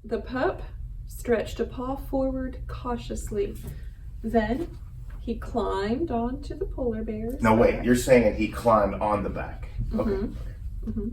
The pup stretched a paw forward cautiously. Then he climbed onto the polar bear's No, wait, back. you're saying he climbed on the back. Okay. Mm-hmm.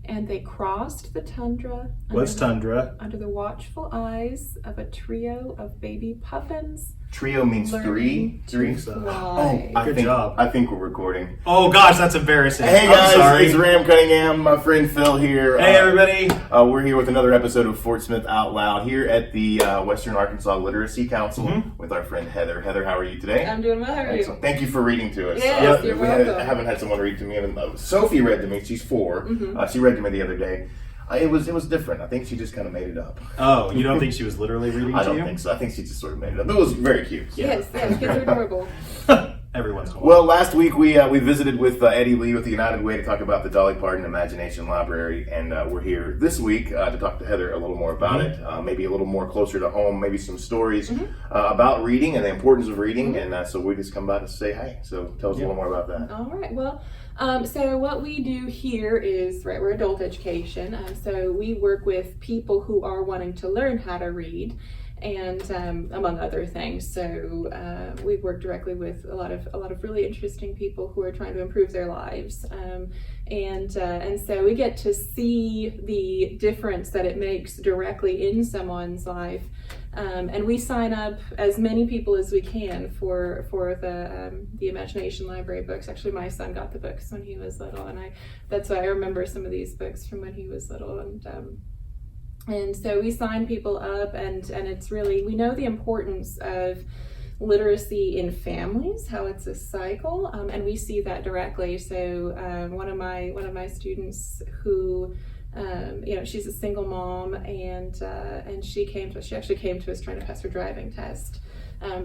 And they crossed the tundra. What's tundra? Under the watchful eyes of a trio of baby puffins. Trio means three. Learning Three. to Oh, fly. Good job. I think we're recording. Oh gosh, that's embarrassing. Hey I'm guys, sorry. it's Rham Cunningham, my friend Phil here. Hey everybody. We're here with another episode of Fort Smith Out Loud here at the Western Arkansas Literacy Council with our friend Heather. Heather, how are you today? I'm doing well. How are you? Excellent. Thank you for reading to us. Yes, you're welcome. I haven't had someone read to me. Sophie read to me. She's 4. She read to me the other day. It was different. I think she just kind of made it up. Oh, you don't think she was literally reading to I you? don't think so. I think she just sort of made it up. It was very cute. Yes, kids are adorable. Everyone's cool. Well, last week we visited with Eddie Lee with the United Way to talk about the Dolly Parton Imagination Library, and we're here this week to talk to Heather a little more about it, maybe a little more closer to home, maybe some stories about reading and the importance of reading, and so we just come by to say hi. So tell us a little more about that. All right. Well, so what we do here is, we're adult education. So we work with people who are wanting to learn how to read, and among other things. So we work directly with a lot of really interesting people who are trying to improve their lives, and so we get to see the difference that it makes directly in someone's life. And we sign up as many people as we can for the Imagination Library books. Actually, my son got the books when he was little, and that's why I remember some of these books from when he was little. And so we sign people up, and it's really, we know the importance of literacy in families, how it's a cycle, and we see that directly. So one of my students who she's a single mom, and she actually came to us trying to pass her driving test,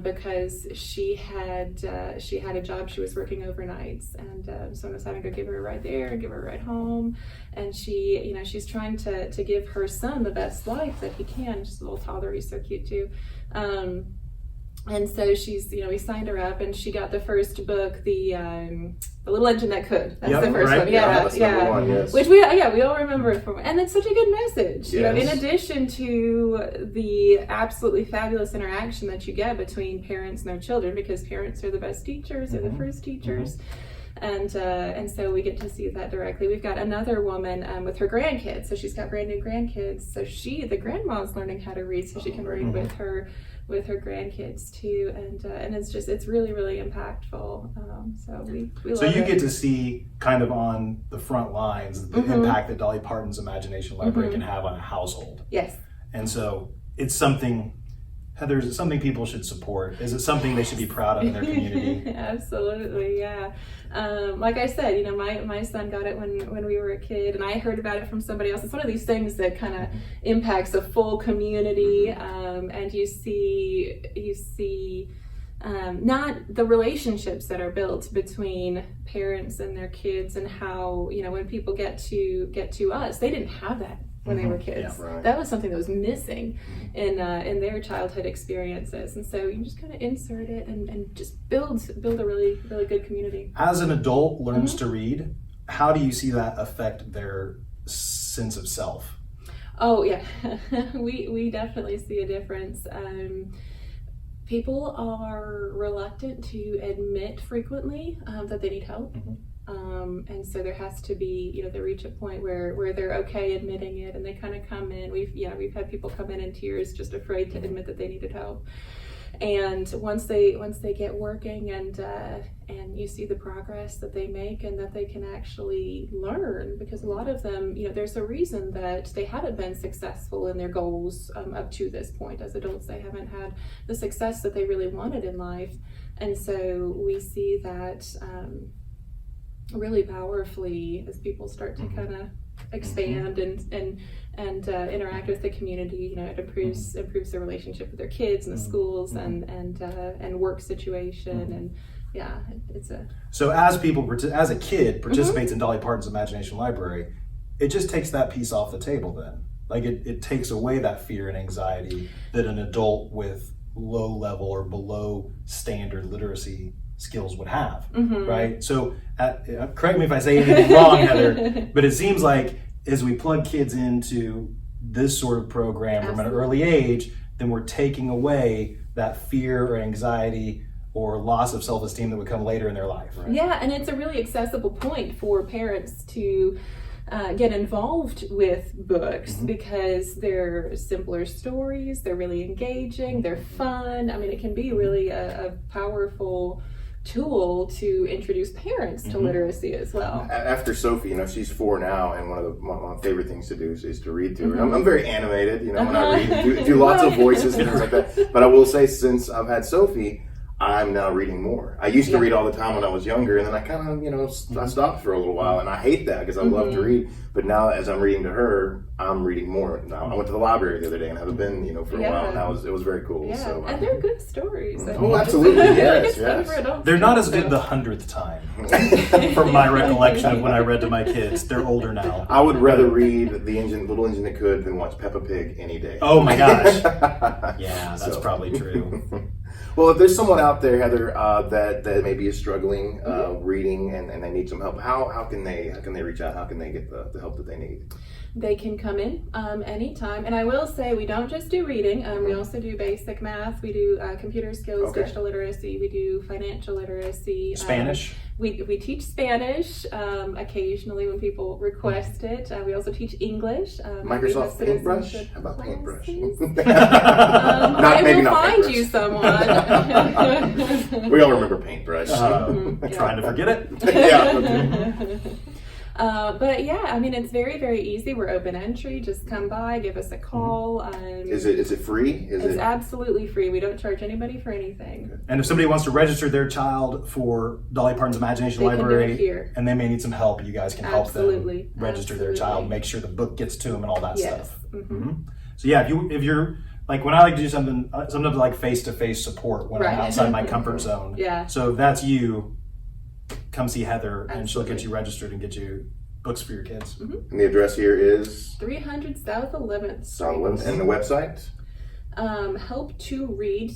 because she had a job. She was working overnights, and someone was having to give her a ride there, give her a ride home, and she's trying to give her son the best life that he can. Just a little toddler, he's so cute too. And so we signed her up, and she got the first book, the Little Engine That Could. That's the first one. That's number one, yes. Which we all remember it from, and it's such a good message. Yes. In addition to the absolutely fabulous interaction that you get between parents and their children, because parents are the best teachers, they're the first teachers. And so we get to see that directly. We've got another woman with her grandkids. So she's got brand new grandkids. So the grandma's learning how to read, so she can read with her grandkids too. And it's really, really impactful. So we So love you it. get to see kind of on the front lines the impact that Dolly Parton's Imagination Library can have on a household. Yes. And so it's something, Heather, is it something people should support? Is it something they should be proud of in their community? Absolutely, yeah. Like I said, my son got it when we were a kid, and I heard about it from somebody else. It's one of these things that kind of impacts a full community, and you see not the relationships that are built between parents and their kids, and how when people get to us, they didn't have that when they were kids. Yeah, right. That was something that was missing in their childhood experiences, and so you can just kind of insert it and just build a really, really good community. As an adult learns to read, how do you see that affect their sense of self? Oh yeah, we definitely see a difference. People are reluctant to admit frequently that they need help. And so there has to be, they reach a point where they're okay admitting it, and they kind of come in. We've had people come in tears, just afraid to admit that they needed help. And once they get working, and you see the progress that they make, and that they can actually learn, because a lot of them, there's a reason that they haven't been successful in their goals up to this point. As adults, they haven't had the success that they really wanted in life, and so we see that really powerfully as people start to kind of expand and interact with the community. It improves their relationship with their kids and the schools and work situation, and it's a. So as a kid participates in Dolly Parton's Imagination Library, it just takes that piece off the table then. Like it takes away that fear and anxiety that an adult with low level or below standard literacy skills would have, right? So correct me if I say anything wrong, Heather, but it seems like as we plug kids into this sort of program from an Absolutely. early age, then we're taking away that fear or anxiety or loss of self-esteem that would come later in their life. Right? Yeah, and it's a really accessible point for parents to get involved with books because they're simpler stories, they're really engaging, they're fun. I mean, it can be really a powerful tool to introduce parents to literacy as well. After Sophie, you know, she's 4 now, and one of my favorite things to do is to read to her. I'm very animated, you know, when I read, do lots of voices and things like that. But I will say, since I've had Sophie, I'm now reading more. I used to read all the time when I was younger, and then I kind of, you know, I stopped for a little while, and I hate that because I love to read. But now, as I'm reading to her, I'm reading more. Now, I went to the library the other day and haven't been, you know, for a while, and it was very cool. Yeah, So, and they're good stories. oh, absolutely, yes, Fun for adults They're too, not as so. good the 100th time, from my recollection of when I read to my kids. They're older now. I would rather read Little Engine That Could than watch Peppa Pig any day. Oh my gosh. Yeah, that's So. probably true. Well, if there's someone out there, Heather, that maybe is struggling reading and they need some help, how can they reach out? How can they get the help that they need? They can come in anytime. And I will say, we don't just do reading. We also do basic math. We do computer skills, digital literacy. We do financial literacy. Spanish? We teach Spanish occasionally when people request it. We also teach English. Microsoft we have Paintbrush? citizenship How about Paintbrush? classes. Maybe I will not find Paintbrush. you someone. We all remember Paintbrush. Trying to forget it. Yeah. But yeah, I mean, it's very, very easy. We're open entry. Just come by, give us a call. Is it free? It's absolutely free. We don't charge anybody for anything. And if somebody wants to register their child for Dolly Parton's Imagination They can do Library, it here. and they may need some help, you guys can help Absolutely. them register their Absolutely. child, make sure the book gets to them and all that Yes. stuff. Mhm. So yeah, if you're like, when I like to do something, sometimes like face-to-face support when I'm Right. outside my comfort zone. Yeah. So if that's you, come see Heather and she'll get Absolutely. you registered and get you books for your kids. And the address here is 300 South 11th Street. and the website. Help to read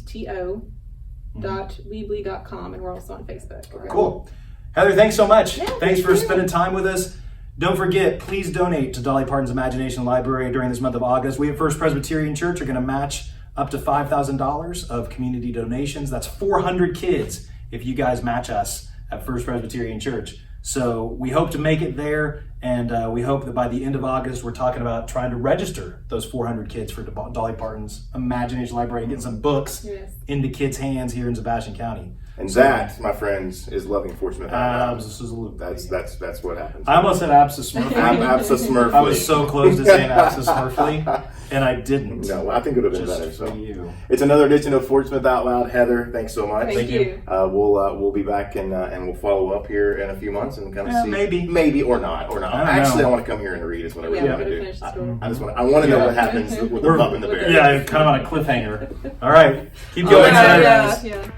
to.weebly.com, and we're also on Facebook. Cool. Heather, thanks so much. Yeah, Thanks for thank you. spending time with us. Don't forget, please donate to Dolly Parton's Imagination Library during this month of August. We at First Presbyterian Church are going to match up to $5,000 of community donations. That's 400 kids if you guys match us at First Presbyterian Church. So we hope to make it there, and we hope that by the end of August, we're talking about trying to register those 400 kids for Dolly Parton's Imagination Library and get some books Yes. into kids' hands here in Sebastian County. And that, my friends, is loving Fort Smith. Absolutely. That's what happens. I almost said Abscess Smurfly. Abscess I was so close to saying Abscess Smurfly, and I didn't. No, I think it would have been Just better. So for you. it's another edition of Fort Smith Out Loud. Heather, thanks so much. Thank you. We'll be back and we'll follow up here in a few months and kind of see maybe or not. I don't Actually, know. I want to come here and read. Is what I really Yeah, want we're to gonna do. finish the story. I want to know Yeah. what happens with the pup and the bear. Yeah, kind of on a cliffhanger. All right, keep Oh, going, yeah, Sarah. yeah.